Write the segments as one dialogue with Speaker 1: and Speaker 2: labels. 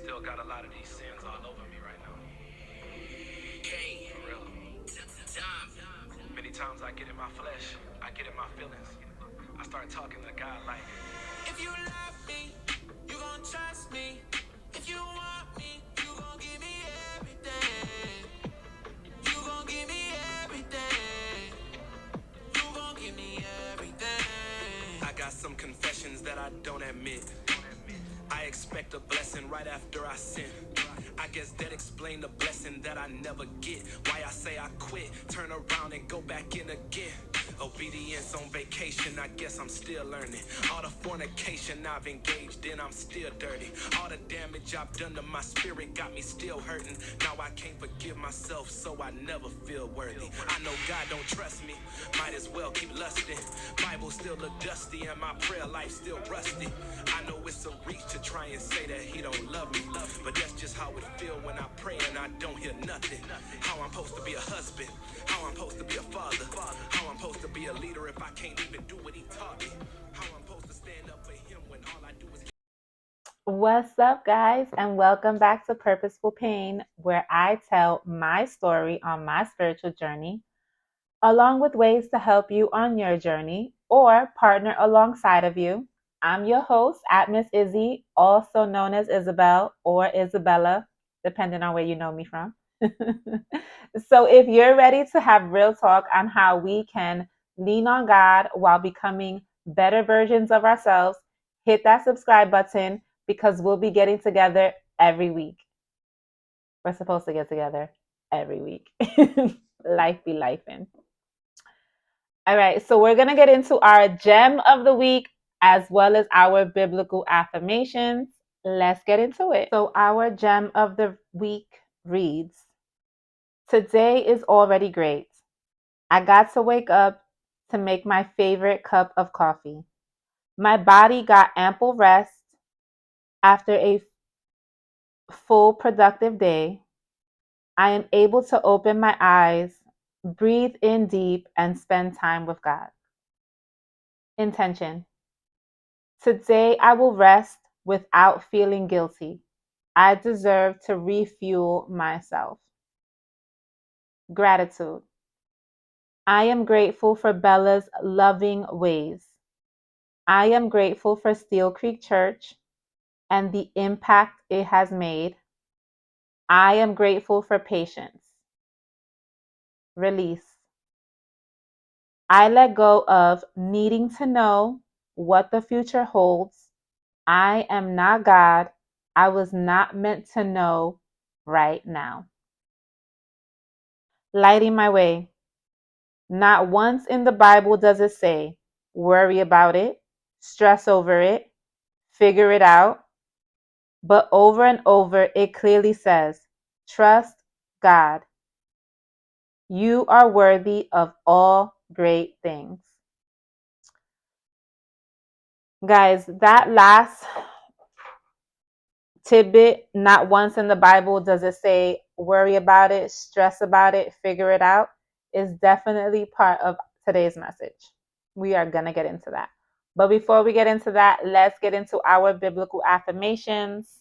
Speaker 1: still got a lot of these sins all over me right now. For real. Many times I get in my flesh, I get in my feelings. I start talking to God like, if you love me, you gon' trust me. If you want me, you gon' give me everything. You gon' give me everything. You gon' give me everything. I got some confessions that I don't admit. I expect a blessing right after I sin. I guess that explained the blessing that I never get. Why I say I quit, turn around and go back in again. Obedience on vacation, I guess I'm still learning. All the fornication I've engaged in, I'm still dirty. All the damage I've done to my spirit got me still hurting. Now I can't forgive myself, so I never feel worthy. I know God don't trust me, might as well keep lusting. Bible still look dusty and my prayer life still rusty. I know it's a reach to try and say that he don't love me, but that's just how it feel when I pray and I don't hear nothing. How I'm supposed to be a husband, how I'm supposed to be a father, how I'm supposed to be a leader if I can't even do what he taught me, how I'm supposed to stand up for him when all I do is... What's up, guys, and welcome back to Purposeful Pain, where I tell my story on my spiritual journey, along with ways to help you on your journey or partner alongside of you. I'm your host, at Miss Izzy, also known as Isabel or Isabella, depending on where you know me from. So if you're ready to have real talk on how we can lean on God while becoming better versions of ourselves, hit that subscribe button because we'll be getting together every week. We're supposed to get together every week. Life be lifing. All right, so we're going to get into our gem of the week as well as our biblical affirmations. Let's get into it. So our gem of the week reads, today is already great. I got to wake up to make my favorite cup of coffee. My body got ample rest after a full productive day. I am able to open my eyes, breathe in deep, and spend time with God. Intention. Today I will rest without feeling guilty. I deserve to refuel myself. Gratitude. I am grateful for Bella's loving ways. I am grateful for Steel Creek Church and the impact it has made. I am grateful for patience. Release. I let go of needing to know what the future holds. I am not God. I was not meant to know right now. Lighting my way. Not once in the Bible does it say, worry about it, stress over it, figure it out. But over and over, it clearly says, trust God. You are worthy of all great things. Guys, that last tidbit, not once in the Bible does it say, worry about it, stress about it, figure it out, is definitely part of today's message. We are going to get into that. But before we get into that, let's get into our biblical affirmations.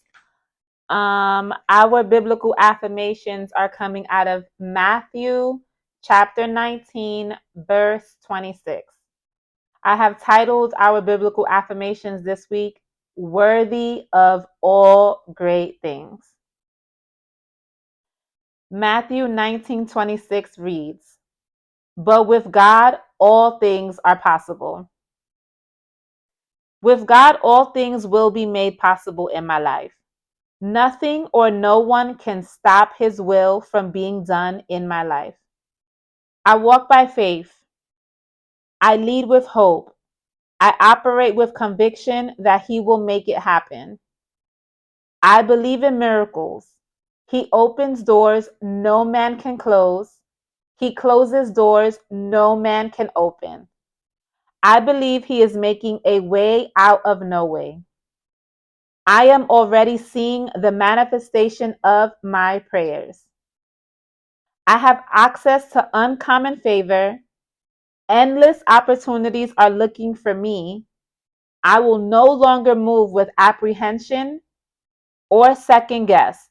Speaker 1: Our biblical affirmations are coming out of Matthew chapter 19, verse 26. I have titled our biblical affirmations this week, Worthy of All Great Things. Matthew 19:26 reads, but with God, all things are possible. With God, all things will be made possible in my life. Nothing or no one can stop his will from being done in my life. I walk by faith. I lead with hope. I operate with conviction that he will make it happen. I believe in miracles. He opens doors no man can close. He closes doors no man can open. I believe he is making a way out of no way. I am already seeing the manifestation of my prayers. I have access to uncommon favor. Endless opportunities are looking for me. I will no longer move with apprehension
Speaker 2: or second guess.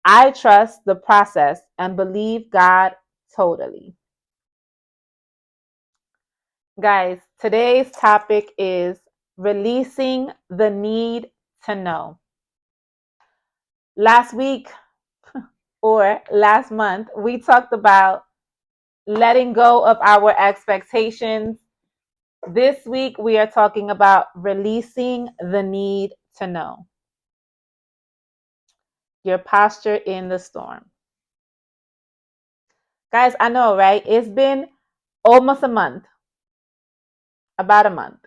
Speaker 2: I trust the process and believe God totally. Guys, today's topic is releasing the need to know. Last week or last month, we talked about letting go of our expectations. This week, we are talking about releasing the need to know. Your posture in the storm. Guys, I know, right? It's been almost a month, about a month.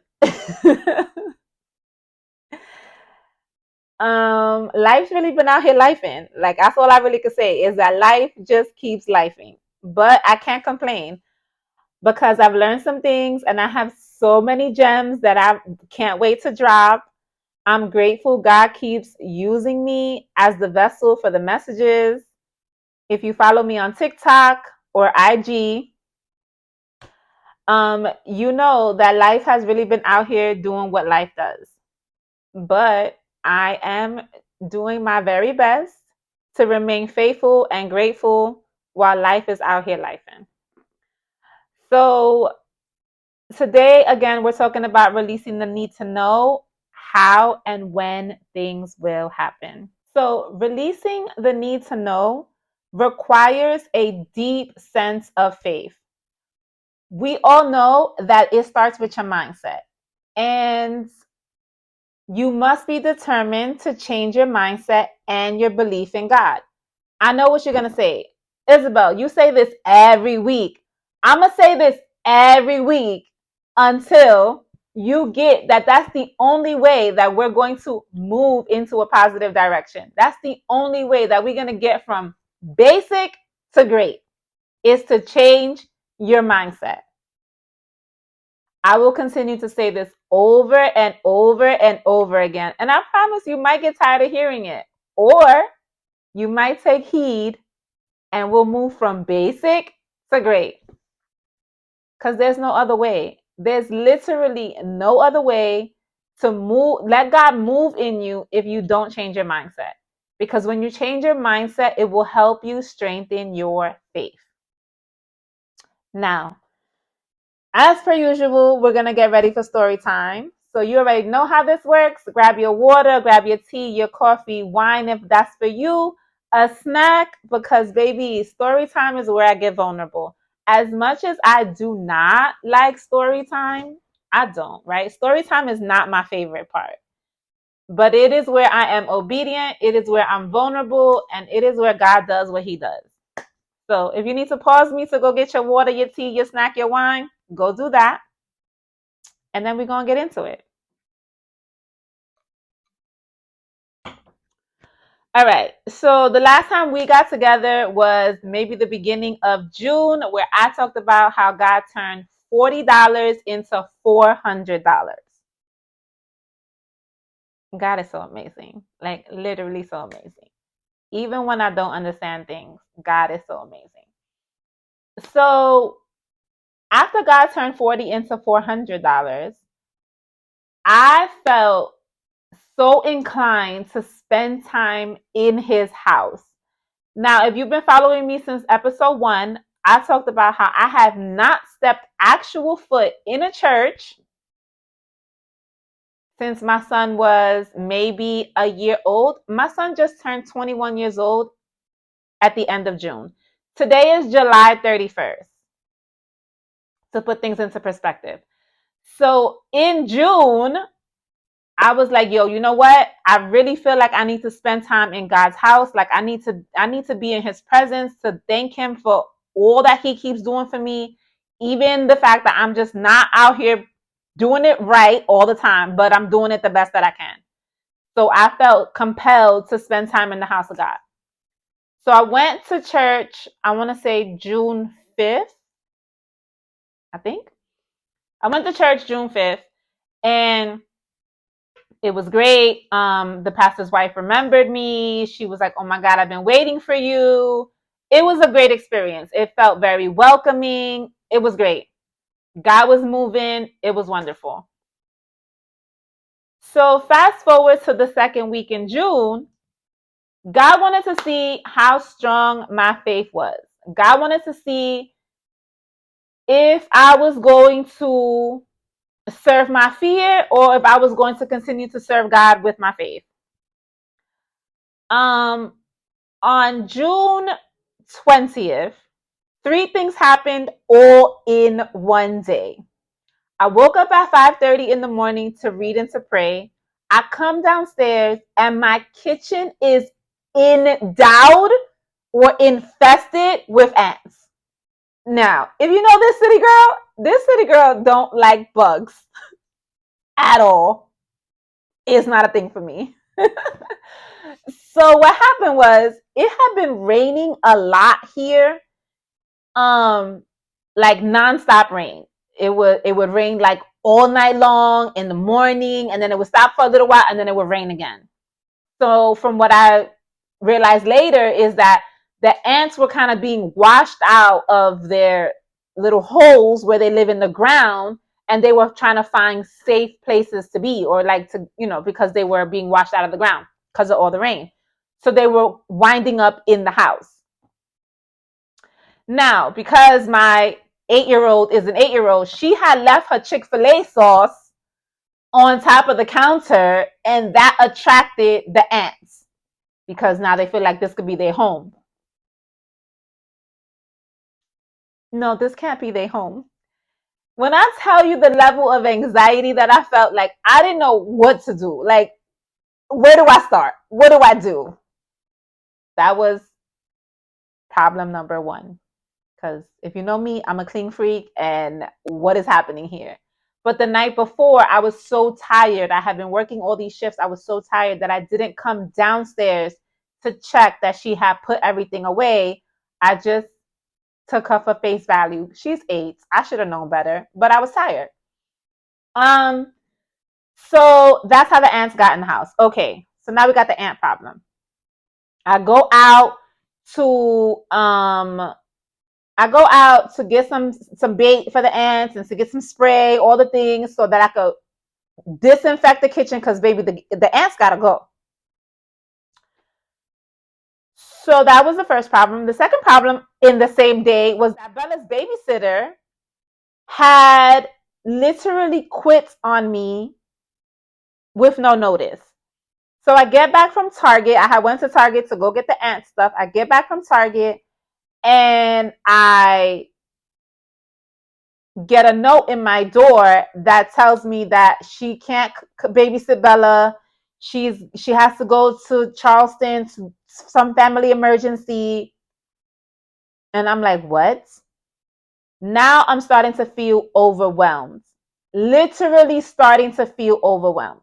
Speaker 2: Life's really been out here lifing. Like, that's all I really could say is that life just keeps lifing. But I can't complain because I've learned some things and I have so many gems that I can't wait to drop. I'm grateful God keeps using me as the vessel for the messages. If you follow me on TikTok or IG, you know that life has really been out here doing what life does. But I am doing my very best to remain faithful and grateful while life is out here lifing. So today, again, we're talking about releasing the need to know how and when things will happen. So releasing the need to know requires a deep sense of faith. We all know that it starts with your mindset. And you must be determined to change your mindset and your belief in God. I know what you're going to say. Isabel, you say this every week. I'm going to say this every week until you get that that's the only way that we're going to move into a positive direction. That's the only way that we're going to get from basic to great is to change your mindset. I will continue to say this over and over and over again. And I promise you might get tired of hearing it. Or you might take heed and we'll move from basic to great. Because there's no other way. There's literally no other way to move. Let God move in you if you don't change your mindset. Because when you change your mindset, it will help you strengthen your faith. Now, as per usual, we're going to get ready for story time. So you already know how this works. Grab your water, grab your tea, your coffee, wine if that's for you, a snack, because baby, story time is where I get vulnerable. As much as I do not like story time, I don't, right? Story time is not my favorite part. But it is where I am obedient, it is where I'm vulnerable, and it is where God does what he does. So if you need to pause me to go get your water, your tea, your snack, your wine, go do that. And then we're going to get into it. All right. So the last time we got together was maybe the beginning of June, where I talked about how God turned $40 into $400. God is so amazing. Like literally so amazing. Even when I don't understand things, God is so amazing. So after God turned 40 into $400, I felt so inclined to spend time in his house. Now, if you've been following me since episode 1, I talked about how I have not stepped actual foot in a church since my son was maybe a year old. My son just turned 21 years old at the end of June. Today is July 31st, to put things into perspective. So in June, I was like, yo, you know what? I really feel like I need to spend time in God's house. Like I need to be in his presence to thank him for all that he keeps doing for me. Even the fact that I'm just not out here doing it right all the time, but I'm doing it the best that I can. So I felt compelled to spend time in the house of God. So I went to church, I want to say June 5th, I think. I went to church June 5th and it was great. The pastor's wife remembered me. She was like, "Oh my God, I've been waiting for you." It was a great experience. It felt very welcoming. It was great. God was moving. It was wonderful. So fast forward to the second week in June. God wanted to see how strong my faith was. God wanted to see if I was going to serve my fear or if I was going to continue to serve God with my faith. Um, on June 20th, three things happened all in one day. I woke up at 5:30 in the morning to read and to pray. I come downstairs and my kitchen is endowed or infested with ants. Now, if you know this city girl don't like bugs at all. It's not a thing for me. So what happened was it had been raining a lot here. Um like nonstop rain. It would rain like all night long in the morning, and then it would stop for a little while, and then it would rain again. So from what I realized later is that the ants were kind of being washed out of their little holes where they live in the ground, and they were trying to find safe places to be, or like to, because they were being washed out of the ground because of all the rain. So they were winding up in the house. Now, because my 8-year old is an 8-year old, she had left her Chick-fil-A sauce on top of the counter, and that attracted the ants because now they feel like this could be their home. No, this can't be their home. When I tell you the level of anxiety that I felt, like I didn't know what to do. Like, where do I start? What do I do? That was problem number one. Because if you know me, I'm a clean freak, and what is happening here? But the night before, I was so tired. I had been working all these shifts. I was so tired that I didn't come downstairs to check that she had put everything away. I just took her for face value. She's 8. I should have known better, but I was tired. Um, so that's how the ants got in the house. Okay, so now we got the ant problem. I go out to get some bait for the ants and to get some spray, all the things so that I could disinfect the kitchen because baby, the ants gotta go. So that was the first problem. The second problem in the same day was that Bella's babysitter had literally quit on me with no notice. So I get back from Target. I had went to Target to go get the ant stuff. I get back from Target and I get a note in my door that tells me that she can't babysit Bella. She has to go to Charleston to some family emergency. And I'm like, what? Now I'm starting to feel overwhelmed. Literally starting to feel overwhelmed.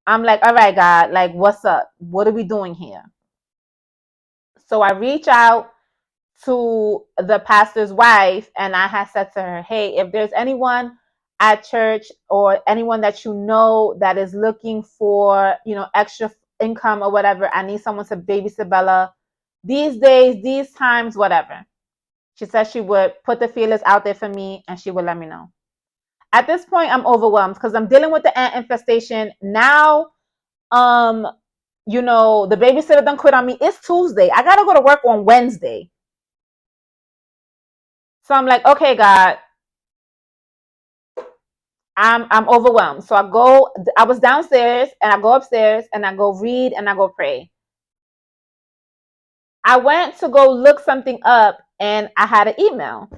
Speaker 2: I'm like, all right, God, like, what's up? What are we doing here? So I reach out to the pastor's wife and I had said to her, hey, if there's anyone at church or anyone that you know that is looking for, extra income or whatever, I need someone to babysit Bella these days, these times, whatever. She said she would put the feelers out there for me and she would let me know. At this point, I'm overwhelmed because I'm dealing with the ant infestation. Now, the babysitter done quit on me. It's Tuesday. I gotta go to work on Wednesday. So I'm like, okay, God, I'm overwhelmed. So I was downstairs and I go upstairs and I go read and I go pray. I went to go look something up and I had an email.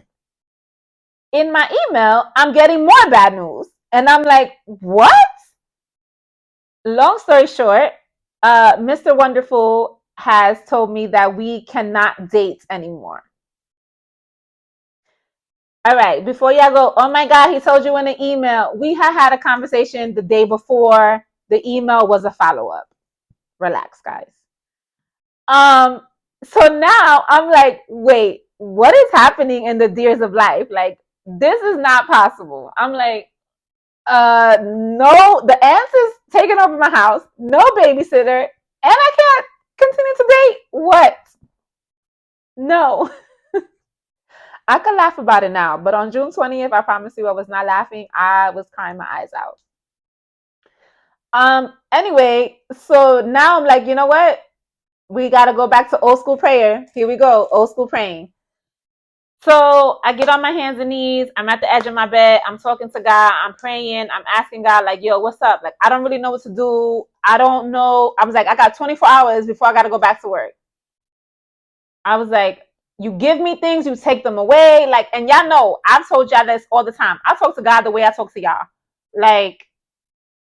Speaker 2: In my email, I'm getting more bad news. And I'm like, what? Long story short, Mr. Wonderful has told me that we cannot date anymore. All right, before y'all go, oh my God, he told you in the email. We had a conversation the day before. The email was a follow-up. Relax, guys. So now I'm like, wait, what is happening in the Deers of Life? Like, this is not possible. I'm like, no, the ants is taking over my house, no babysitter, and I can't continue to date. What? No. I could laugh about it now, but on June 20th, I promise you I was not laughing. I was crying my eyes out. Anyway, so now I'm like, you know what? we got to go back to old school prayer. Here we go, old school praying. So I get on my hands and knees. I'm at the edge of my bed. I'm talking to God. I'm praying. I'm asking God, like, yo, what's up? Like, I don't really know what to do. I don't know. I was like, I got 24 hours before I got to go back to work. I was like, you give me things, you take them away. Like, and y'all know, I've told y'all this all the time. I talk to God the way I talk to y'all. Like,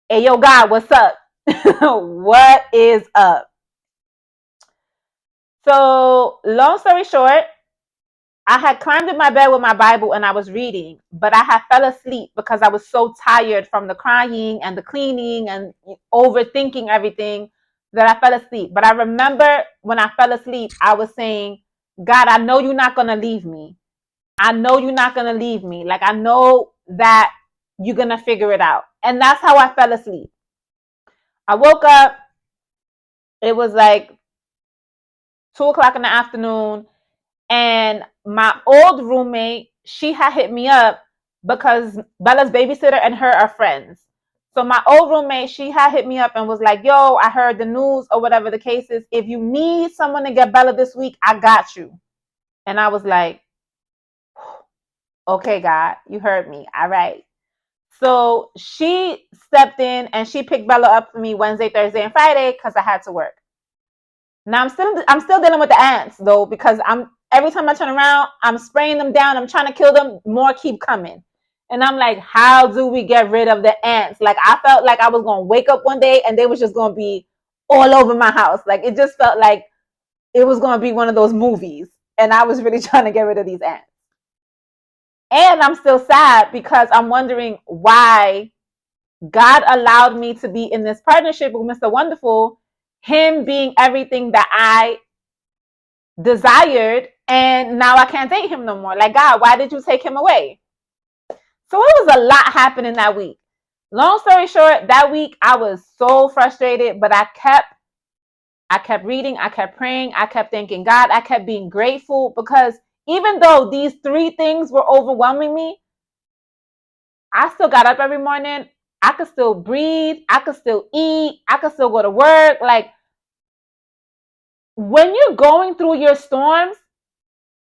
Speaker 2: hey, yo, God, what's up? What is up? So, long story short, I had climbed in my bed with my Bible and I was reading, but I had fell asleep because I was so tired from the crying and the cleaning and overthinking everything that I fell asleep. But I remember when I fell asleep, I was saying, God, I know you're not going to leave me. I know you're not going to leave me. Like, I know that you're going to figure it out. And that's how I fell asleep. I woke up. It was like 2 o'clock in the afternoon. And my old roommate, she had hit me up because Bella's babysitter and her are friends. So my old roommate, she had hit me up and was like, yo, I heard the news or whatever the case is. If you need someone to get Bella this week, I got you. And I was like, okay, God, you heard me. All right. So she stepped in and she picked Bella up for me Wednesday, Thursday, and Friday because I had to work. Now I'm still dealing with the ants though, because I'm every time I turn around, I'm spraying them down. I'm trying to kill them. More keep coming. And I'm like, how do we get rid of the ants? Like, I felt like I was gonna wake up one day and they was just gonna be all over my house. Like, it just felt like it was gonna be one of those movies. And I was really trying to get rid of these ants. And I'm still sad because I'm wondering why God allowed me to be in this partnership with Mr. Wonderful, him being everything that I desired, and now I can't date him no more. Like, God, why did you take him away? So it was a lot happening that week. Long story short, that week I was so frustrated, but I kept reading, I kept praying, I kept thanking God, I kept being grateful, because even though these three things were overwhelming me, I still got up every morning. I could still breathe, I could still eat, I could still go to work. Like, when you're going through your storms,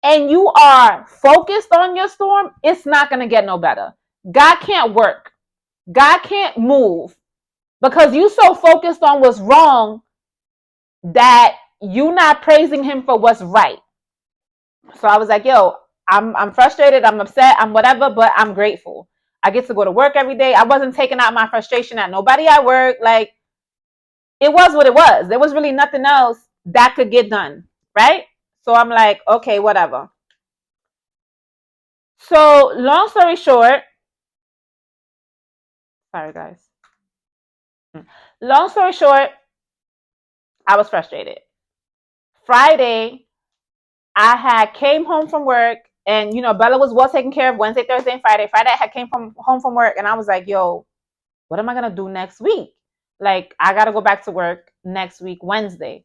Speaker 2: and you are focused on your storm, it's not going to get no better. God can't work. God can't move because you so focused on what's wrong that you're not praising him for what's right. So I was like, yo, I'm frustrated, I'm upset, I'm whatever, but I'm grateful. I get to go to work every day. I wasn't taking out my frustration at nobody at work. Like, it was what it was. There was really nothing else that could get done, right? So I'm like, okay, whatever. So long story short, sorry guys. Long story short, I was frustrated. Friday, I had came home from work, and Bella was well taken care of Wednesday, Thursday, and Friday. Friday, I had came from home from work, and I was like, "Yo, what am I gonna do next week? Like, I gotta go back to work next week, Wednesday."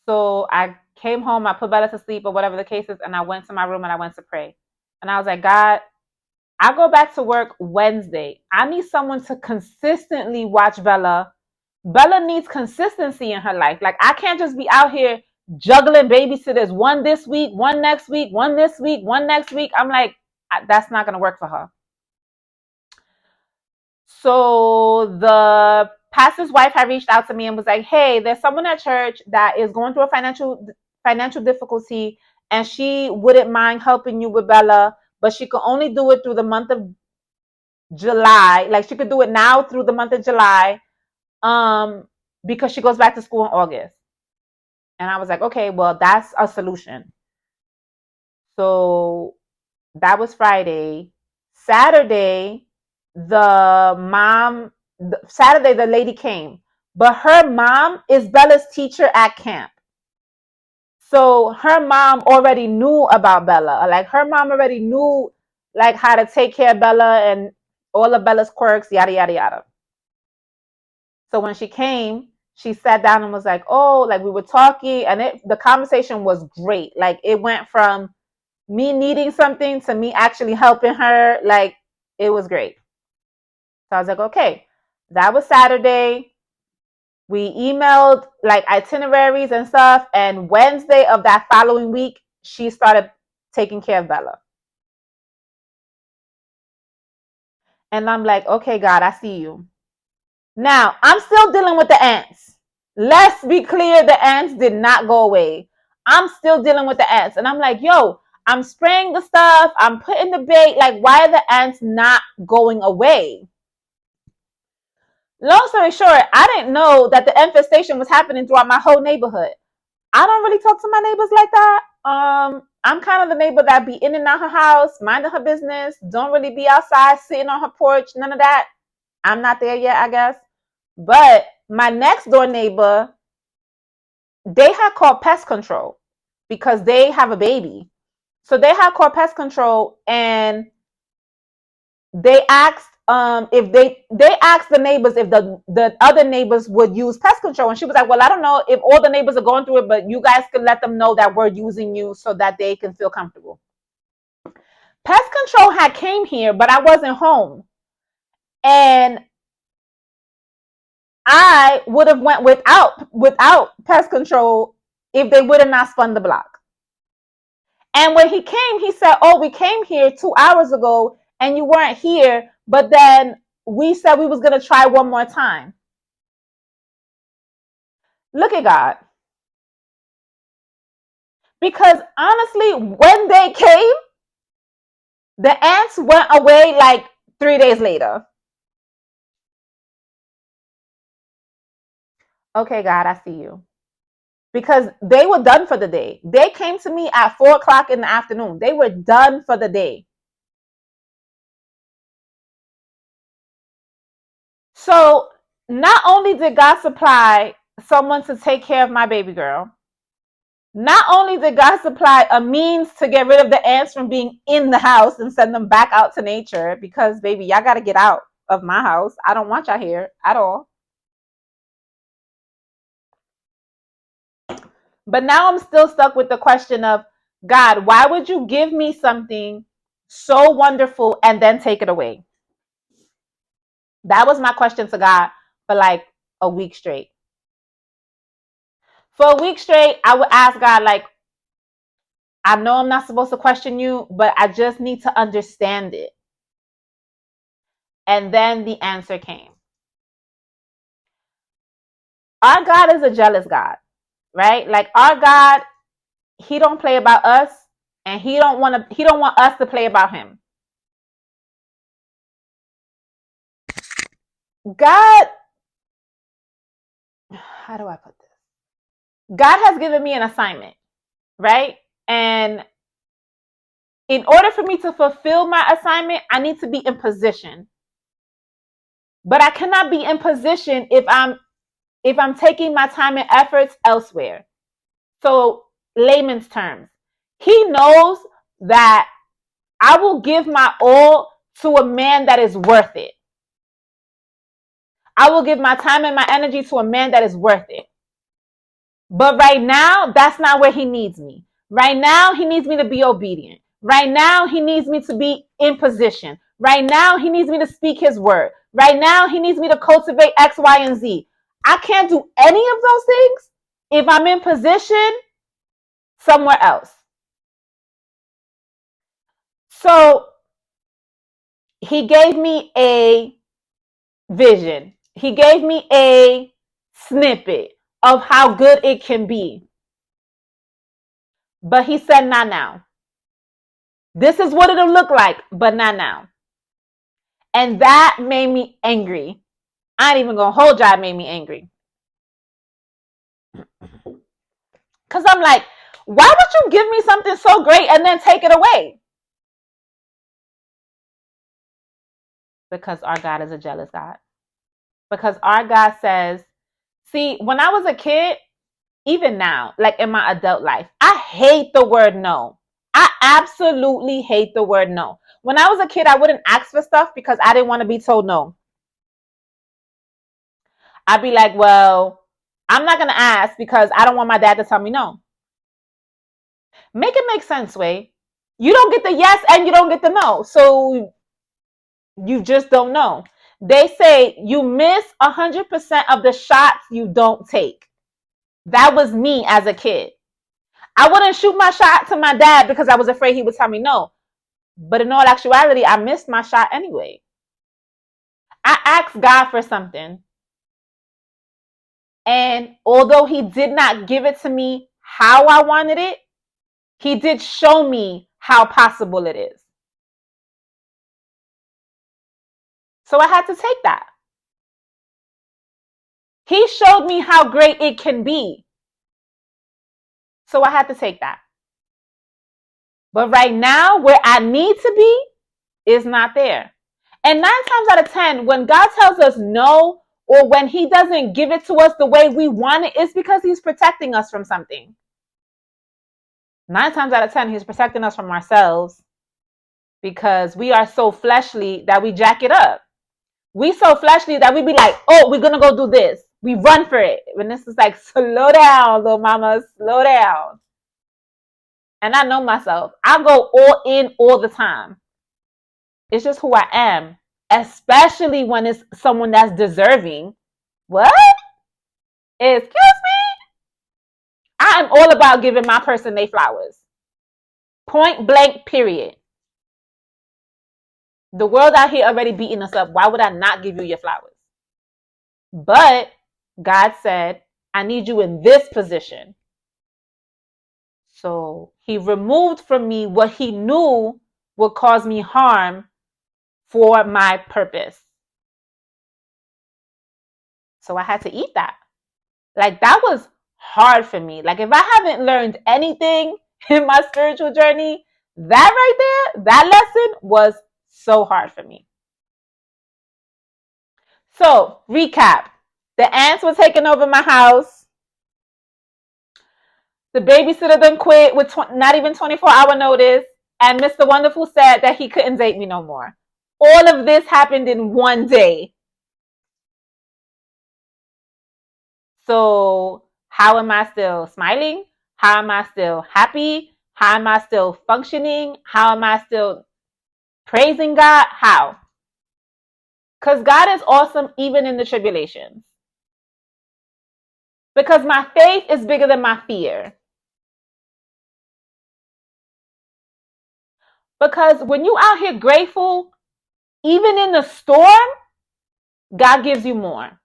Speaker 2: So I came home, I put Bella to sleep or whatever the case is, and I went to my room and I went to pray. And I was like, God, I go back to work Wednesday. I need someone to consistently watch Bella. Bella needs consistency in her life. Like, I can't just be out here juggling babysitters, one this week, one next week, one this week, one next week. I'm like, that's not going to work for her. So the pastor's wife had reached out to me and was like, hey, there's someone at church that is going through a financial difficulty, and she wouldn't mind helping you with Bella, but she could only do it through the month of July. Like, she could do it now through the month of July, because she goes back to school in August. And I was like, okay, well, that's a solution. So that was Friday. Saturday, Saturday, the lady came, but her mom is Bella's teacher at camp. So her mom already knew about Bella. Like, her mom already knew, like, how to take care of Bella and all of Bella's quirks, yada, yada, yada. So when she came, she sat down and was like, oh, like, we were talking, and the conversation was great. Like, it went from me needing something to me actually helping her. Like, it was great. So I was like, okay, that was Saturday. We emailed like itineraries and stuff. And Wednesday of that following week, she started taking care of Bella. And I'm like, okay, God, I see you. Now, I'm still dealing with the ants. Let's be clear, the ants did not go away. I'm still dealing with the ants. And I'm like, yo, I'm spraying the stuff. I'm putting the bait. Like, why are the ants not going away? Long story short, I didn't know that the infestation was happening throughout my whole neighborhood. I don't really talk to my neighbors like that. I'm kind of the neighbor that be in and out her house, minding her business, don't really be outside sitting on her porch, none of that. I'm not there yet, I guess. But my next door neighbor, they had called pest control because they have a baby. So they had called pest control, and they asked if they asked the neighbors if the other neighbors would use pest control. And she was like, well, I don't know if all the neighbors are going through it, but you guys can let them know that we're using you so that they can feel comfortable. Pest control had came here, but I wasn't home. And I would have went without pest control if they would have not spun the block. And when he came, he said, oh, we came here 2 hours ago and you weren't here, but then we said we was going to try one more time. Look at God. Because honestly, when they came, the ants went away like 3 days later. Okay, God, I see you. Because they were done for the day. They came to me at 4 o'clock in the afternoon. They were done for the day. So not only did God supply someone to take care of my baby girl, not only did God supply a means to get rid of the ants from being in the house and send them back out to nature, because baby, y'all got to get out of my house. I don't want y'all here at all. But now I'm still stuck with the question of, God, why would you give me something so wonderful and then take it away? That was my question to God for like a week straight. For a week straight, I would ask God, like, I know I'm not supposed to question you, but I just need to understand it. And then the answer came. Our God is a jealous God, right? Like our God, he don't play about us, and he don't want us to play about him. God, how do I put this? God has given me an assignment, right? And in order for me to fulfill my assignment, I need to be in position. But I cannot be in position if I'm taking my time and efforts elsewhere. So, layman's terms, he knows that I will give my all to a man that is worth it. I will give my time and my energy to a man that is worth it. But right now, that's not where he needs me. Right now, he needs me to be obedient. Right now, he needs me to be in position. Right now, he needs me to speak his word. Right now, he needs me to cultivate X, Y, and Z. I can't do any of those things if I'm in position somewhere else. So he gave me a vision. He gave me a snippet of how good it can be. But he said, not now. This is what it'll look like, but not now. And that made me angry. I ain't even gonna hold y'all, it made me angry. Because I'm like, why would you give me something so great and then take it away? Because our God is a jealous God. Because our God says, see, when I was a kid, even now, like in my adult life, I hate the word no. I absolutely hate the word no. When I was a kid, I wouldn't ask for stuff because I didn't want to be told no. I'd be like, well, I'm not going to ask because I don't want my dad to tell me no. Make it make sense, Way. You don't get the yes and you don't get the no. So you just don't know. They say you miss 100% of the shots you don't take. That was me as a kid. I wouldn't shoot my shot to my dad because I was afraid he would tell me no. But in all actuality, I missed my shot anyway. I asked God for something. And although he did not give it to me how I wanted it, he did show me how possible it is. So I had to take that. He showed me how great it can be. So I had to take that. But right now, where I need to be is not there. And 9 times out of 10, when God tells us no, or when he doesn't give it to us the way we want it, it's because he's protecting us from something. 9 times out of 10, he's protecting us from ourselves because we are so fleshly that we jack it up. We so fleshly that we be like, oh, we're going to go do this. We run for it. When this is like, slow down, little mama, slow down. And I know myself. I go all in all the time. It's just who I am, especially when it's someone that's deserving. What? Excuse me? I am all about giving my person their flowers. Point blank, period. The world out here already beating us up. Why would I not give you your flowers? But God said, I need you in this position. So he removed from me what he knew would cause me harm for my purpose. So I had to eat that. Like, that was hard for me. Like, if I haven't learned anything in my spiritual journey, that right there, that lesson was so hard for me. So, recap. The ants were taking over my house. The babysitter done quit with not even 24-hour notice. And Mr. Wonderful said that he couldn't date me no more. All of this happened in one day. So how am I still smiling? How am I still happy? How am I still functioning? How am I still praising God? How? Because God is awesome even in the tribulations. Because my faith is bigger than my fear. Because when you out here grateful, even in the storm, God gives you more.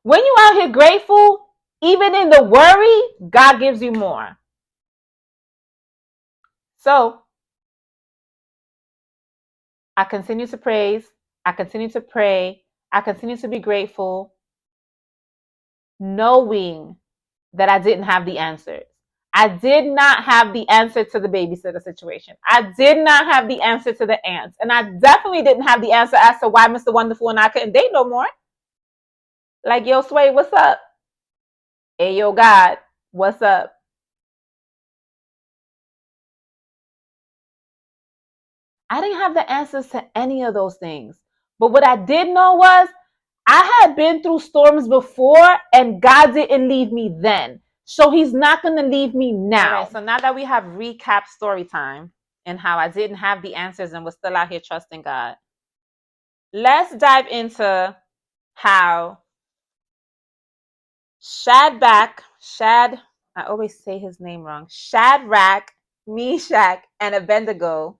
Speaker 2: When you out here grateful, even in the worry, God gives you more. So I continue to praise. I continue to pray. I continue to be grateful, knowing that I didn't have the answers. I did not have the answer to the babysitter situation. I did not have the answer to the ants. And I definitely didn't have the answer as to why Mr. Wonderful and I couldn't date no more. Like, yo, Sway, what's up? Hey, yo, God, what's up? I didn't have the answers to any of those things. But what I did know was I had been through storms before and God didn't leave me then. So he's not going to leave me now. All right, so now that we have recap story time and how I didn't have the answers and was still out here trusting God, let's dive into how Shadrach, I always say his name wrong, Shadrach, Meshach, and Abendigo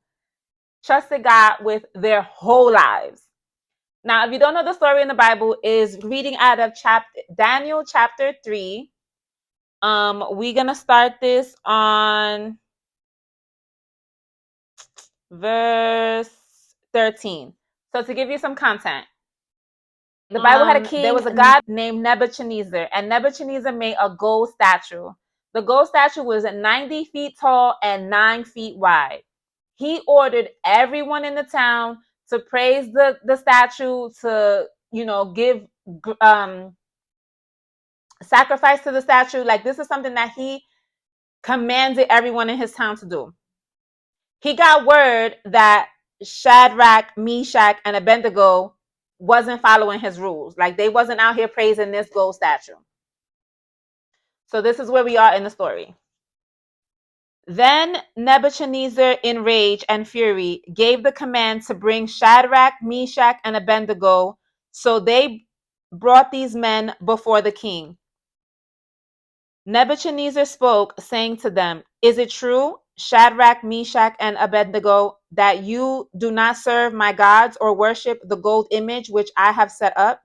Speaker 2: trusted God with their whole lives. Now, if you don't know the story in the Bible, is reading out of Daniel chapter 3. We're gonna start this on verse 13. So to give you some content, the Bible had a king. There was a god named Nebuchadnezzar, and Nebuchadnezzar made a gold statue. The gold statue was 90 feet tall and 9 feet wide. He ordered everyone in the town to praise the statue, to give sacrifice to the statue. Like, this is something that he commanded everyone in his town to do. He got word that Shadrach, Meshach, and Abendigo wasn't following his rules. Like, they wasn't out here praising this gold statue. So this is where we are in the story. Then Nebuchadnezzar, in rage and fury, gave the command to bring Shadrach, Meshach, and Abednego. So they brought these men before the king. Nebuchadnezzar spoke, saying to them, "Is it true, Shadrach, Meshach, and Abednego, that you do not serve my gods or worship the gold image which I have set up?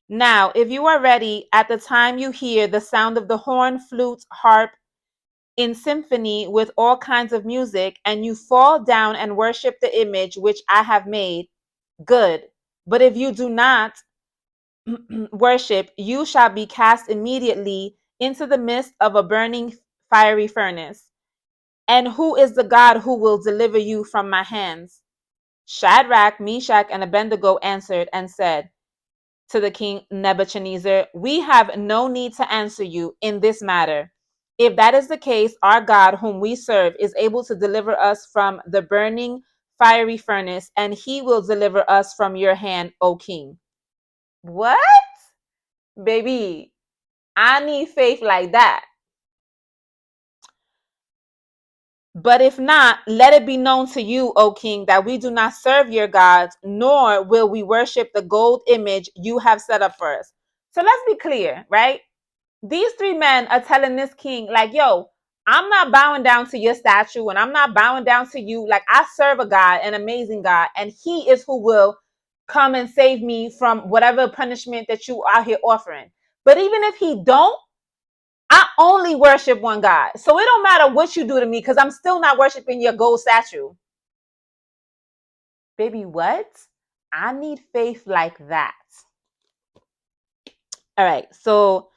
Speaker 2: Now, if you are ready, at the time you hear the sound of the horn, flute, harp, in symphony with all kinds of music, and you fall down and worship the image which I have made, good. But if you do not worship, you shall be cast immediately into the midst of a burning fiery furnace. And who is the God who will deliver you from my hands?" Shadrach, Meshach, and Abednego answered and said to the king Nebuchadnezzar, "We have no need to answer you in this matter. If that is the case, our God, whom we serve, is able to deliver us from the burning fiery furnace, and he will deliver us from your hand, O king." What? Baby, I need faith like that. "But if not, let it be known to you, O king, that we do not serve your gods, nor will we worship the gold image you have set up for us." So let's be clear, right? These three men are telling this king, like, yo, I'm not bowing down to your statue, and I'm not bowing down to you. Like, I serve a God, an amazing God, and he is who will come and save me from whatever punishment that you are here offering. But even if he don't, I only worship one God. So it don't matter what you do to me, because I'm still not worshiping your gold statue. Baby, what? I need faith like that. All right, so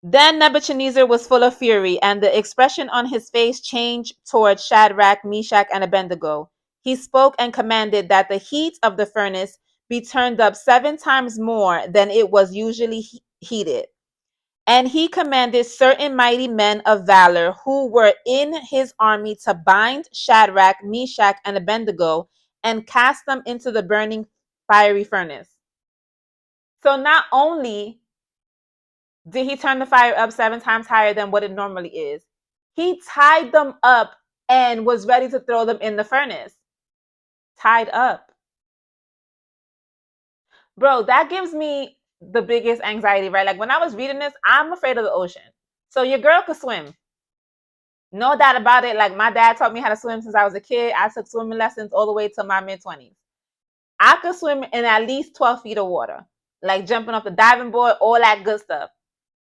Speaker 2: then Nebuchadnezzar was full of fury, and the expression on his face changed toward Shadrach, Meshach, and Abednego. He spoke and commanded that the heat of the furnace be turned up 7 times more than it was usually heated. And he commanded certain mighty men of valor who were in his army to bind Shadrach, Meshach, and Abednego and cast them into the burning fiery furnace. So not only did he turn the fire up 7 times higher than what it normally is, he tied them up and was ready to throw them in the furnace. Tied up. Bro, that gives me the biggest anxiety, right? Like when I was reading this, I'm afraid of the ocean. So your girl could swim. No doubt about it. Like my dad taught me how to swim since I was a kid. I took swimming lessons all the way to my mid-20s. I could swim in at least 12 feet of water, like jumping off the diving board, all that good stuff.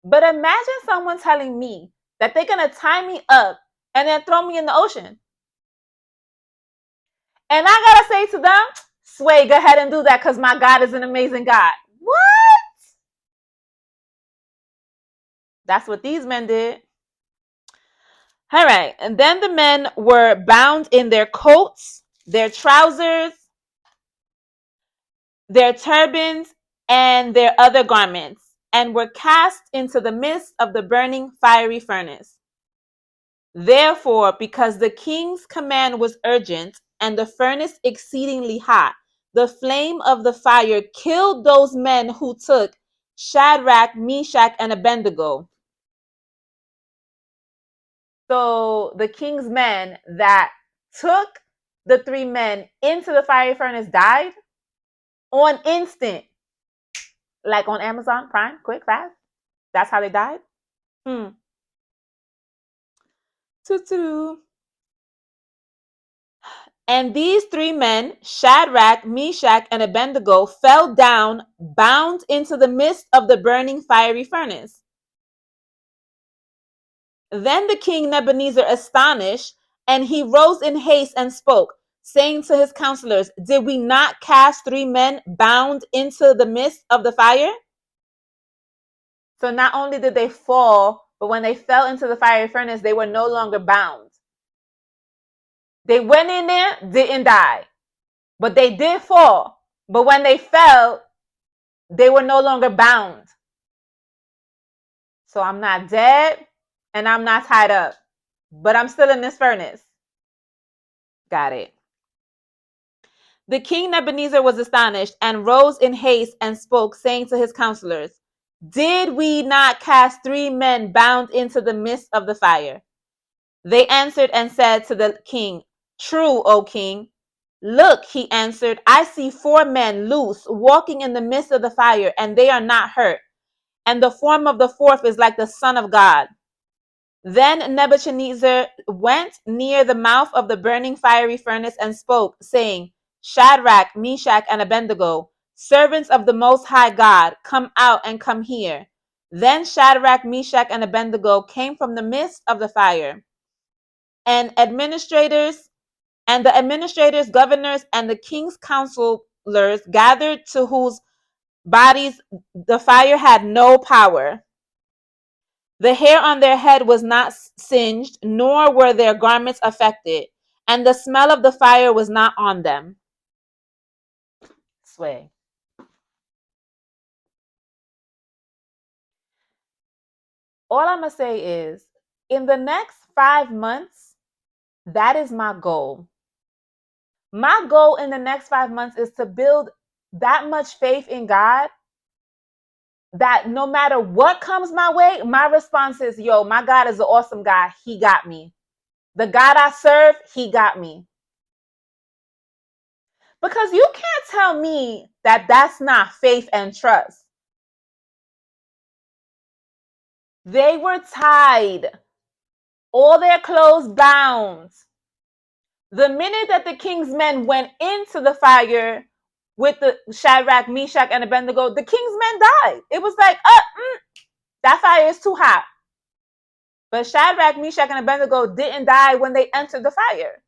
Speaker 2: But imagine someone telling me that they're going to tie me up and then throw me in the ocean. And I got to say to them, Sway, go ahead and do that because my God is an amazing God. What? That's what these men did. All right. And then the men were bound in their coats, their trousers, their turbans, and their other garments, and were cast into the midst of the burning fiery furnace. Therefore, because the king's command was urgent and the furnace exceedingly hot, the flame of the fire killed those men who took Shadrach, Meshach, and Abednego. So the king's men that took the three men into the fiery furnace died on instant, like on Amazon Prime, quick, fast. That's how they died. Hmm. And these three men, Shadrach, Meshach, and Abednego, fell down, bound into the midst of the burning fiery furnace. Then the king Nebuchadnezzar astonished, and he rose in haste and spoke, saying to his counselors, "Did we not cast three men bound into the midst of the fire?" So not only did they fall, but when they fell into the fiery furnace, they were no longer bound. They went in there, didn't die, but they did fall. But when they fell, they were no longer bound. So I'm not dead and I'm not tied up, but I'm still in this furnace. Got it. The king Nebuchadnezzar was astonished and rose in haste and spoke, saying to his counselors, "Did we not cast three men bound into the midst of the fire?" They answered and said to the king, "True, O king." "Look," he answered, "I see 4 men loose, walking in the midst of the fire, and they are not hurt. And the form of the fourth is like the Son of God." Then Nebuchadnezzar went near the mouth of the burning fiery furnace and spoke, saying, "Shadrach, Meshach, and Abendigo, servants of the Most High God, come out and come here." Then Shadrach, Meshach, and Abednego came from the midst of the fire, and the administrators, governors, and the king's counselors gathered, to whose bodies the fire had no power. The hair on their head was not singed, nor were their garments affected, and the smell of the fire was not on them. Sway. All I'm going to say is, in the next 5 months, that is my goal. My goal in the next 5 months is to build that much faith in God that no matter what comes my way, my response is, yo, my God is an awesome God. He got me. The God I serve, he got me. Because you can't tell me that that's not faith and trust. They were tied, all their clothes bound. The minute that the king's men went into the fire with the Shadrach, Meshach, and Abednego, the king's men died. It was like, that fire is too hot. But Shadrach, Meshach, and Abednego didn't die when they entered the fire.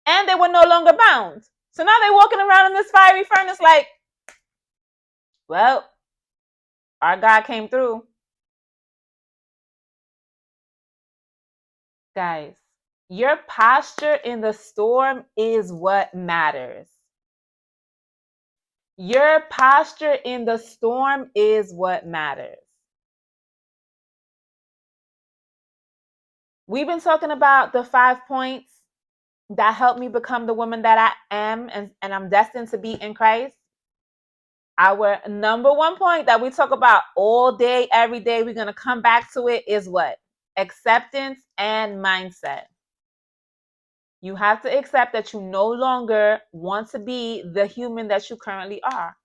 Speaker 2: And they were no longer bound. So now they're walking around in this fiery furnace like, well, our God came through. Guys, your posture in the storm is what matters. Your posture in the storm is what matters. We've been talking about the 5 points that helped me become the woman that I am and I'm destined to be in Christ. Our number 1 point that we talk about all day, every day, we're going to come back to it, is what? Acceptance and mindset. You have to accept that you no longer want to be the human that you currently are.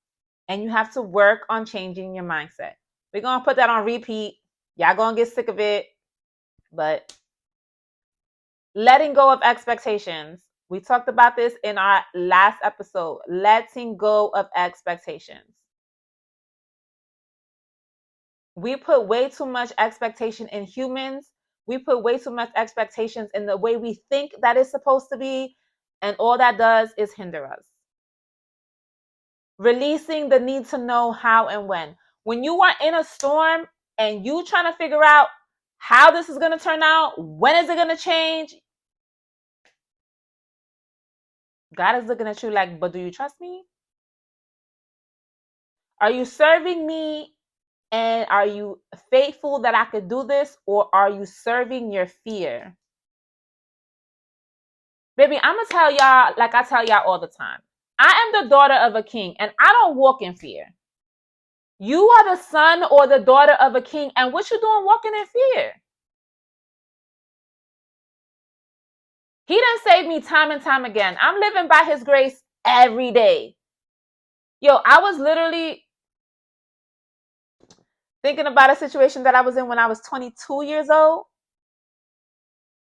Speaker 2: And you have to work on changing your mindset. We're going to put that on repeat. Y'all going to get sick of it. But letting go of expectations. We talked about this in our last episode. Letting go of expectations. We put way too much expectation in humans. We put way too much expectations in the way we think that it's supposed to be. And all that does is hinder us. Releasing the need to know how and when. When you are in a storm and you trying to figure out how this is going to turn out, when is it going to change? God is looking at you like, but do you trust me? Are you serving me? And are you faithful that I could do this? Or are you serving your fear? Baby, I'm going to tell y'all, like I tell y'all all the time, I am the daughter of a king and I don't walk in fear. You are the son or the daughter of a king, and what you doing walking in fear? He done saved me time and time again. I'm living by his grace every day. Yo, I was literally thinking about a situation that I was in when I was 22 years old.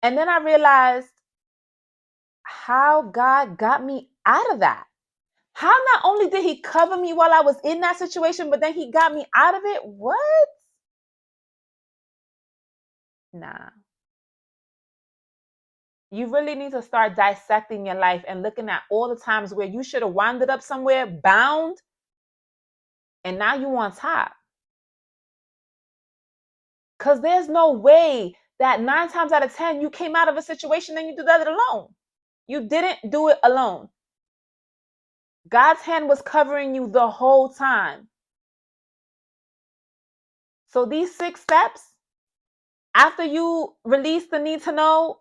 Speaker 2: And then I realized how God got me out of that. How not only did he cover me while I was in that situation, but then he got me out of it. What? Nah. You really need to start dissecting your life and looking at all the times where you should have wound up somewhere bound and now you on top. Because there's no way that 9 times out of 10 you came out of a situation and you did that alone. You didn't do it alone. God's hand was covering you the whole time. So these 6 steps, after you release the need to know,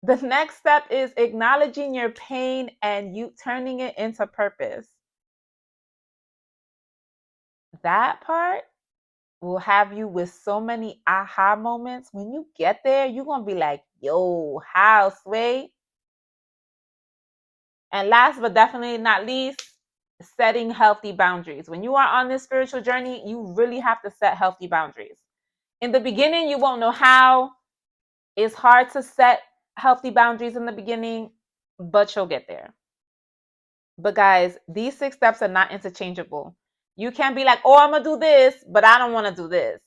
Speaker 2: the next step is acknowledging your pain and you turning it into purpose. That part will have you with so many aha moments. When you get there, you're going to be like, yo, how, Sway? And last but definitely not least, setting healthy boundaries. When you are on this spiritual journey, you really have to set healthy boundaries. In the beginning, you won't know how. It's hard to set healthy boundaries in the beginning, but you'll get there. But guys, these 6 steps are not interchangeable. You can't be like, oh, I'm going to do this, but I don't want to do this.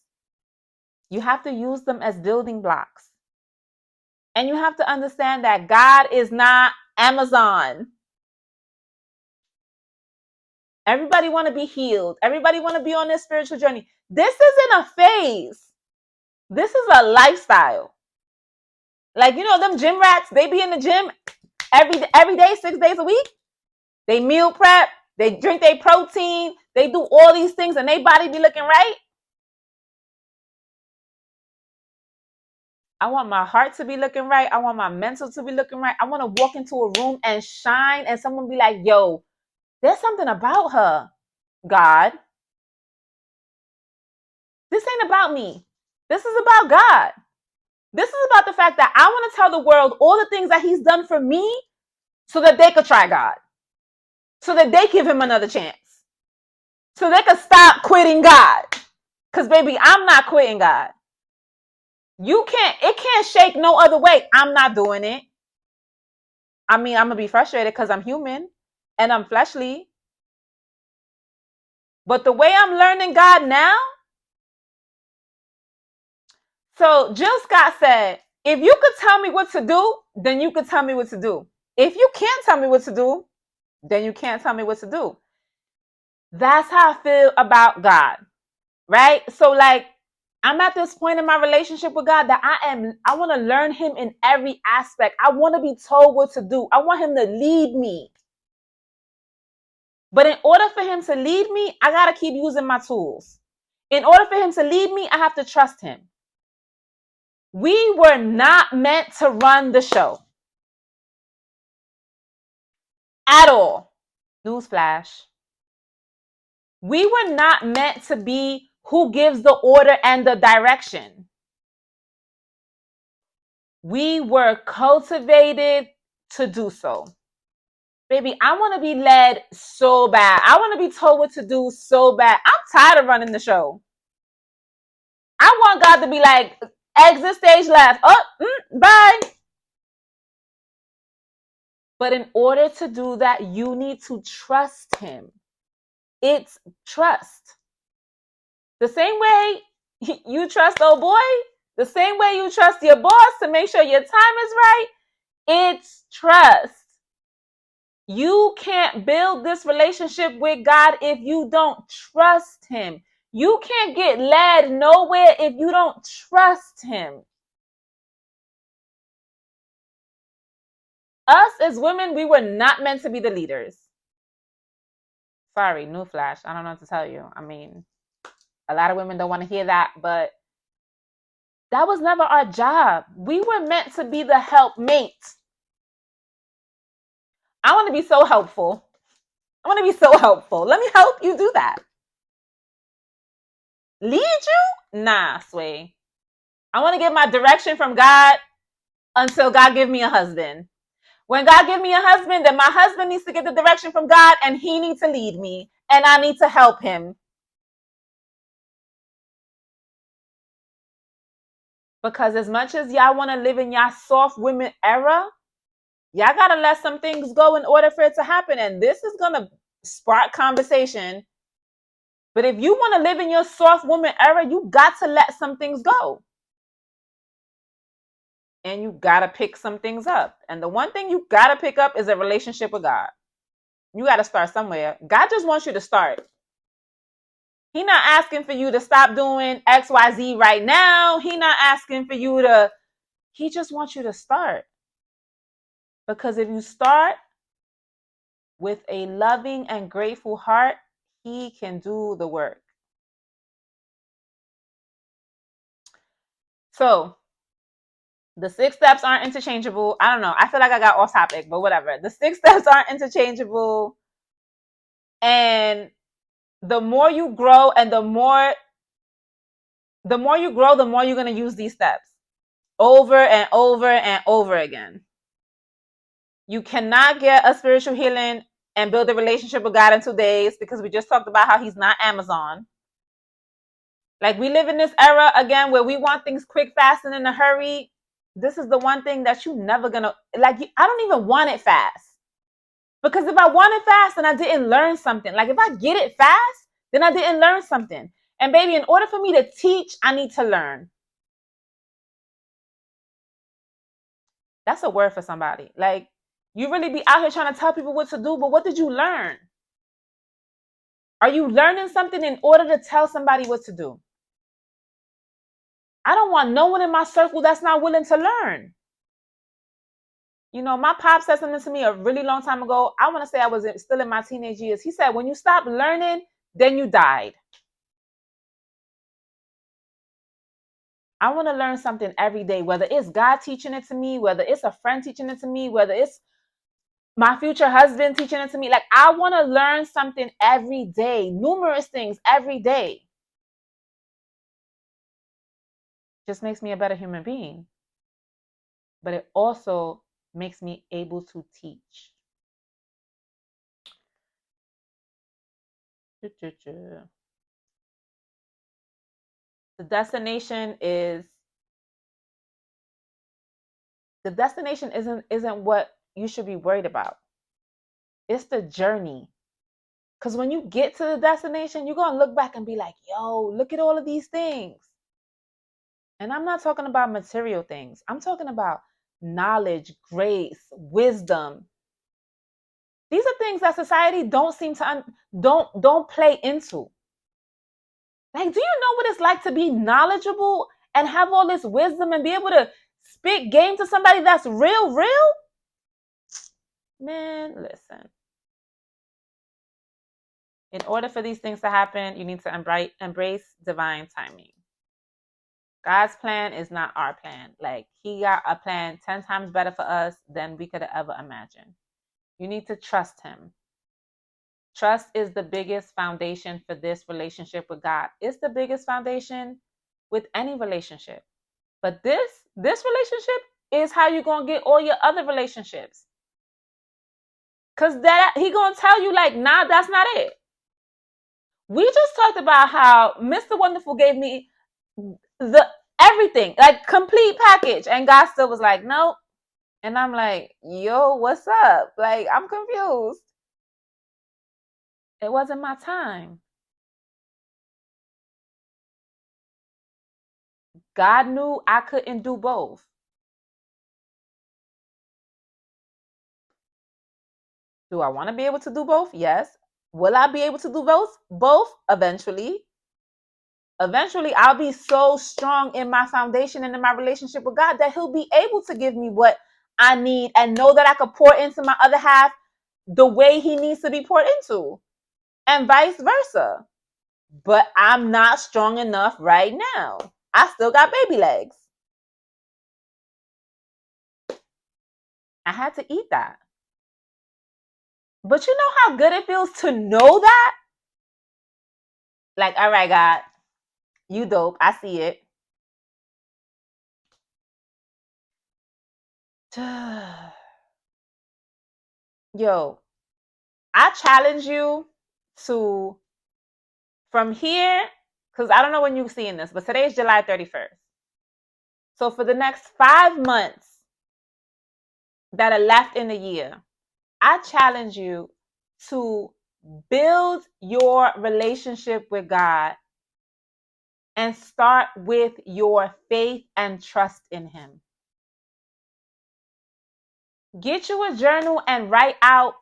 Speaker 2: You have to use them as building blocks. And you have to understand that God is not Amazon. Everybody want to be healed. Everybody want to be on this spiritual journey. This isn't a phase. This is a lifestyle. Like, you know, them gym rats, they be in the gym every day, 6 days a week. They meal prep, they drink their protein, they do all these things and their body be looking right. I want my heart to be looking right. I want my mental to be looking right. I want to walk into a room and shine and someone be like, yo, there's something about her, God. This ain't about me. This is about God. This is about the fact that I want to tell the world all the things that he's done for me so that they could try God. So that they give him another chance. So they could stop quitting God. Because, baby, I'm not quitting God. It can't shake no other way. I'm not doing it. I mean, I'm going to be frustrated because I'm human and I'm fleshly. But the way I'm learning God now, so Jill Scott said, if you could tell me what to do, then you could tell me what to do. If you can't tell me what to do, then you can't tell me what to do. That's how I feel about God, right? So like, I'm at this point in my relationship with God that I want to learn him in every aspect. I want to be told what to do. I want him to lead me. But in order for him to lead me, I got to keep using my tools. In order for him to lead me, I have to trust him. We were not meant to run the show. At all. Newsflash. We were not meant to be who gives the order and the direction. We were cultivated to do so. Baby, I want to be led so bad. I want to be told what to do so bad. I'm tired of running the show. I want God to be like, exit stage left. Oh, bye. But in order to do that, you need to trust him. It's trust. The same way you trust old boy, the same way you trust your boss to make sure your time is right, it's trust. You can't build this relationship with God if you don't trust him. You can't get led nowhere if you don't trust him. Us as women, we were not meant to be the leaders. Sorry, newsflash. I don't know what to tell you. I mean, a lot of women don't want to hear that, but that was never our job. We were meant to be the helpmate. I want to be so helpful. I want to be so helpful. Let me help you do that. Lead you? Nah, Sway. I want to get my direction from God until God give me a husband. When God give me a husband, then my husband needs to get the direction from God and he needs to lead me and I need to help him. Because as much as y'all want to live in y'all soft women era, y'all got to let some things go in order for it to happen. And this is going to spark conversation. But if you want to live in your soft woman era, you got to let some things go. And you got to pick some things up. And the one thing you got to pick up is a relationship with God. You got to start somewhere. God just wants you to start. He's not asking for you to stop doing XYZ right now. He's not asking for you to, he just wants you to start. Because if you start with a loving and grateful heart, he can do the work. So the 6 steps aren't interchangeable. I don't know. I feel like I got off topic, but whatever. The 6 steps aren't interchangeable. And the more you grow and the more The more you grow, the more you're going to use these steps over and over and over again. You cannot get a spiritual healing and build a relationship with God in 2 days, because we just talked about how he's not Amazon. Like, we live in this era again where we want things quick, fast, and in a hurry. This is the one thing that you never gonna like. I don't even want it fast, because if I want it fast, then I didn't learn something. Like, if I get it fast, then I didn't learn something. And baby, in order for me to teach, I need to learn. That's a word for somebody. Like, you really be out here trying to tell people what to do, but what did you learn? Are you learning something in order to tell somebody what to do? I don't want no one in my circle that's not willing to learn. You know, my pop said something to me a really long time ago. I want to say I was still in my teenage years. He said, when you stop learning, then you died. I want to learn something every day, whether it's God teaching it to me, whether it's a friend teaching it to me, whether it's my future husband teaching it to me. Like, I want to learn something every day, numerous things every day. Just makes me a better human being. But it also makes me able to teach. The destination isn't what you should be worried about. It's the journey. Because when you get to the destination, you're going to look back and be like, yo, look at all of these things. And I'm not talking about material things. I'm talking about knowledge, grace, wisdom. These are things that society don't seem to don't play into. Like, do you know what it's like to be knowledgeable and have all this wisdom and be able to spit game to somebody that's real? Man, listen. In order for these things to happen, you need to embrace divine timing. God's plan is not our plan. Like, he got a plan 10 times better for us than we could have ever imagined. You need to trust him. Trust is the biggest foundation for this relationship with God. It's the biggest foundation with any relationship. But this relationship is how you're going to get all your other relationships. Because that he going to tell you, like, nah, that's not it. We just talked about how Mr. Wonderful gave me the everything, like, complete package. And God still was like, nope. And I'm like, yo, what's up? Like, I'm confused. It wasn't my time. God knew I couldn't do both. Do I want to be able to do both? Yes. Will I be able to do both? Both eventually. Eventually, I'll be so strong in my foundation and in my relationship with God that he'll be able to give me what I need and know that I could pour into my other half the way he needs to be poured into, and vice versa. But I'm not strong enough right now. I still got baby legs. I had to eat that. But you know how good it feels to know that? Like, all right, God, you dope. I see it. Yo, I challenge you to, from here, because I don't know when you're seeing this, but today is July 31st. So for the next 5 months that are left in the year, I challenge you to build your relationship with God and start with your faith and trust in him. Get you a journal and write out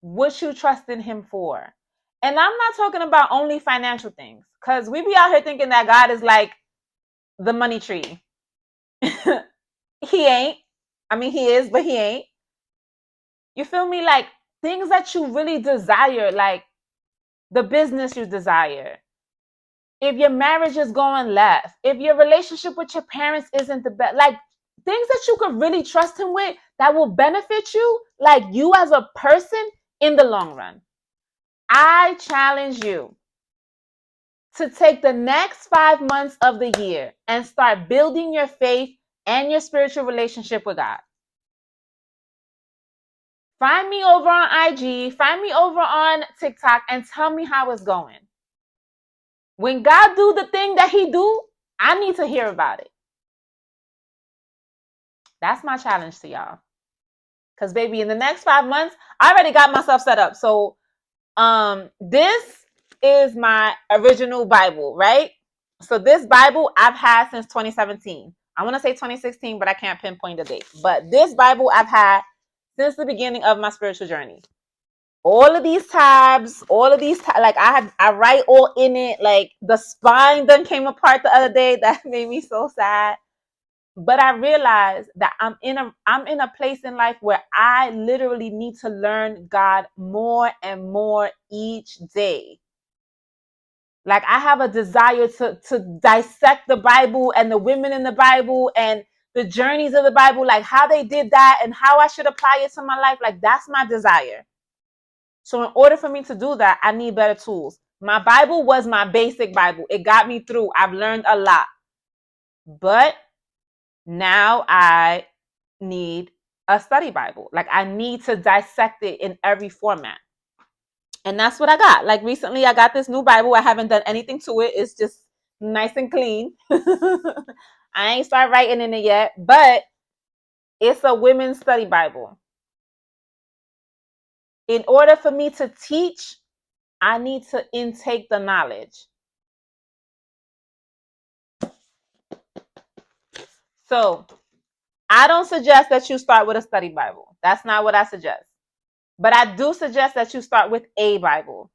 Speaker 2: what you trust in him for. And I'm not talking about only financial things, because we be out here thinking that God is like the money tree. He ain't. I mean, he is, but he ain't. You feel me? Like, things that you really desire, like the business you desire. If your marriage is going left, if your relationship with your parents isn't the best, like, things that you could really trust him with that will benefit you, like you as a person in the long run. I challenge you to take the next 5 months of the year and start building your faith and your spiritual relationship with God. Find me over on IG, find me over on TikTok, and tell me how it's going. When God do the thing that he do, I need to hear about it. That's my challenge to y'all. Because baby, in the next 5 months, I already got myself set up. So this is my original Bible, right? So this Bible I've had since 2017. I want to say 2016, but I can't pinpoint the date. But this Bible I've had since the beginning of my spiritual journey. All of these tabs, like I write all in it. Like the spine done came apart the other day. That made me so sad. But I realized that I'm in a place in life where I literally need to learn God more and more each day. Like I have a desire to dissect the Bible and the women in the Bible and the journeys of the Bible, like how they did that and how I should apply it to my life. Like that's my desire. So in order for me to do that, I need better tools. My Bible was my basic Bible. It got me through. I've learned a lot. But now I need a study Bible. Like I need to dissect it in every format. And that's what I got. Like recently I got this new Bible. I haven't done anything to it. It's just nice and clean. I ain't started writing in it yet, but it's a women's study Bible. In order for me to teach, I need to intake the knowledge. So I don't suggest that you start with a study Bible. That's not what I suggest. But I do suggest that you start with a Bible.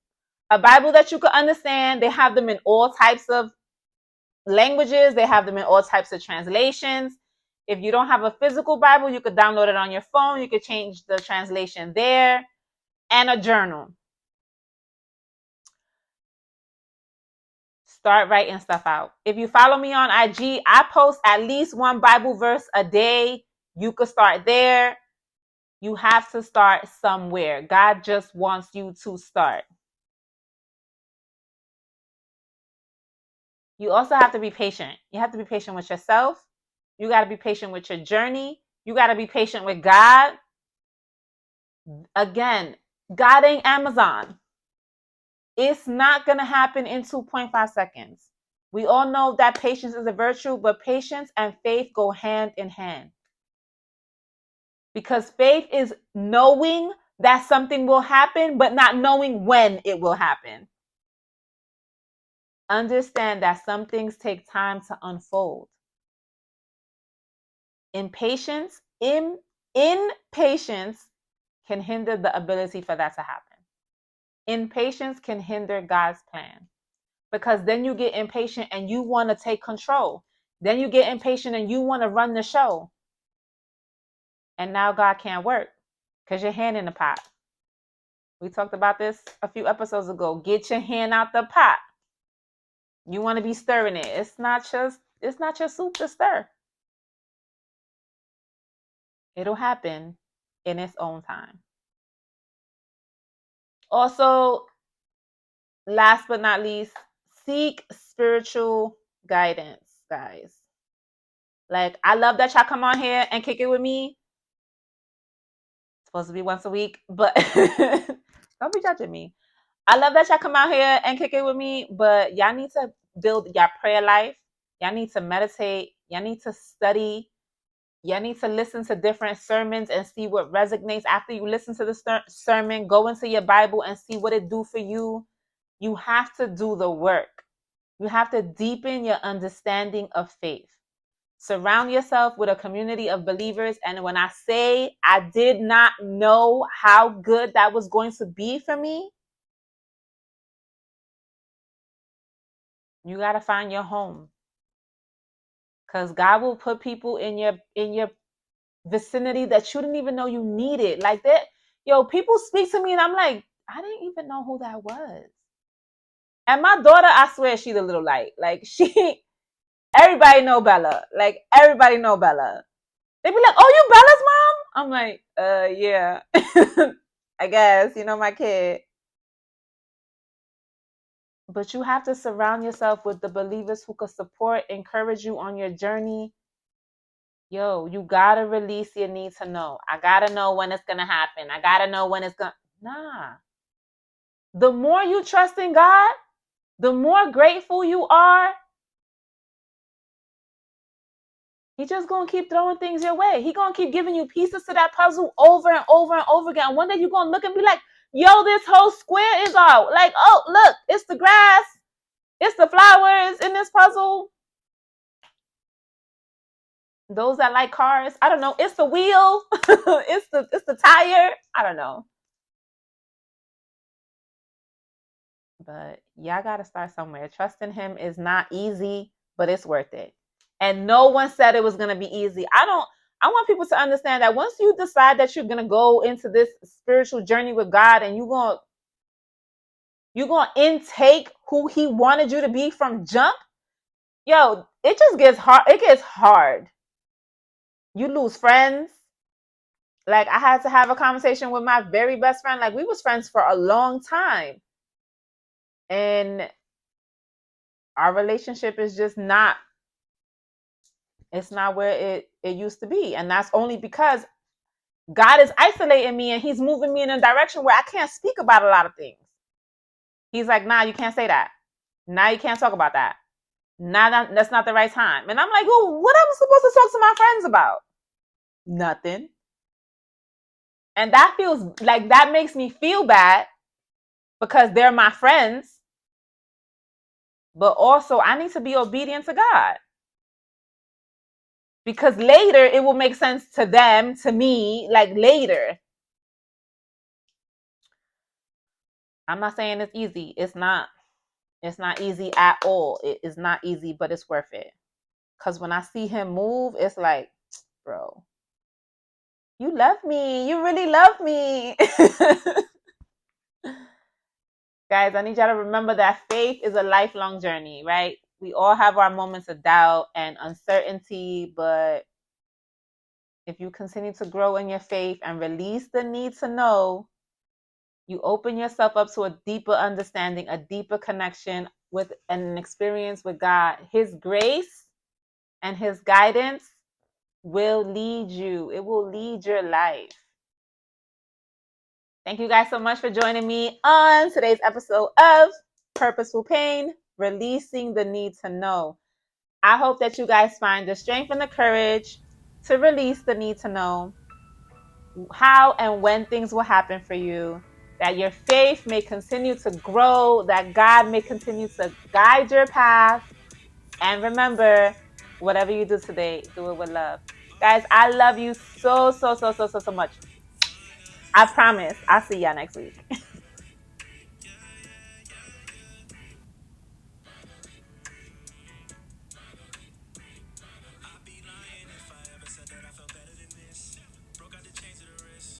Speaker 2: A Bible that you can understand. They have them in all types of languages. They have them in all types of translations. If you don't have a physical Bible, you could download it on your phone. You could change the translation there. And a journal. Start writing stuff out. If you follow me on IG, I post at least one Bible verse a day. You could start there. You have to start somewhere. God just wants you to start. You also have to be patient. You have to be patient with yourself. You got to be patient with your journey. You got to be patient with God. Again, God ain't Amazon. It's not going to happen in 2.5 seconds. We all know that patience is a virtue, but patience and faith go hand in hand. Because faith is knowing that something will happen, but not knowing when it will happen. Understand that some things take time to unfold. Impatience can hinder the ability for that to happen. Impatience can hinder God's plan. Because then you get impatient and you want to take control. Then you get impatient and you want to run the show. And now God can't work because your hand in the pot. We talked about this a few episodes ago. Get your hand out the pot. You want to be stirring it. It's not your soup to stir. It'll happen in its own time. Also, last but not least, seek spiritual guidance, guys. Like, I love that y'all come on here and kick it with me. It's supposed to be once a week, but don't be judging me. I love that y'all come out here and kick it with me, but y'all need to build your prayer life. Y'all need to meditate. Y'all need to study. Y'all need to listen to different sermons and see what resonates. After you listen to the sermon, go into your Bible and see what it do for you. You have to do the work. You have to deepen your understanding of faith. Surround yourself with a community of believers. And when I say I did not know how good that was going to be for me, you got to find your home. Because God will put people in your vicinity that you didn't even know you needed. Like that, people speak to me and I'm like, I didn't even know who that was. And my daughter, I swear she's a little light. Like everybody know Bella. Like everybody know Bella. They be like, oh, you Bella's mom? I'm like, yeah. I guess, my kid. But you have to surround yourself with the believers who could support, encourage you on your journey. Yo, you gotta release your need to know. I gotta know when it's gonna happen. I gotta know when it's gonna. Nah. The more you trust in God, the more grateful you are, He just gonna keep throwing things your way. He gonna keep giving you pieces to that puzzle over and over and over again. One day you gonna look and be like, yo, this whole square is out. Like, oh, look, it's the grass, it's the flowers in this puzzle. Those that like cars, I don't know, it's the wheel, it's the tire. I don't know. But y'all gotta start somewhere. Trusting him is not easy, but it's worth it. And no one said it was gonna be easy. I want people to understand that once you decide that you're gonna go into this spiritual journey with God and you're gonna intake who he wanted you to be from jump, yo, it just gets hard. It gets hard. You lose friends. Like I had to have a conversation with my very best friend. Like we was friends for a long time. And our relationship is just not, it's not where it used to be. And that's only because God is isolating me and he's moving me in a direction where I can't speak about a lot of things. He's like, nah, you can't say that. Nah, you can't talk about that. Nah, that's not the right time. And I'm like, well, what am I supposed to talk to my friends about? Nothing. And that feels like, that makes me feel bad because they're my friends. But also I need to be obedient to God. Because later it will make sense to them, to me, like later. I'm not saying it's easy. It's not. It's not easy at all. It is not easy, but it's worth it. Because when I see him move, it's like, bro, you love me. You really love me. Guys, I need y'all to remember that faith is a lifelong journey, right? We all have our moments of doubt and uncertainty, but if you continue to grow in your faith and release the need to know, you open yourself up to a deeper understanding, a deeper connection with an experience with God. His grace and his guidance will lead you. It will lead your life. Thank you guys so much for joining me on today's episode of Purposeful Pain, Releasing the Need to Know. I hope that you guys find the strength and the courage to release the need to know how and when things will happen for you, that your faith may continue to grow, that God may continue to guide your path. And remember, whatever you do today, do it with love. Guys, I love you so, so, so, so, so, so much. I promise. I'll see y'all next week.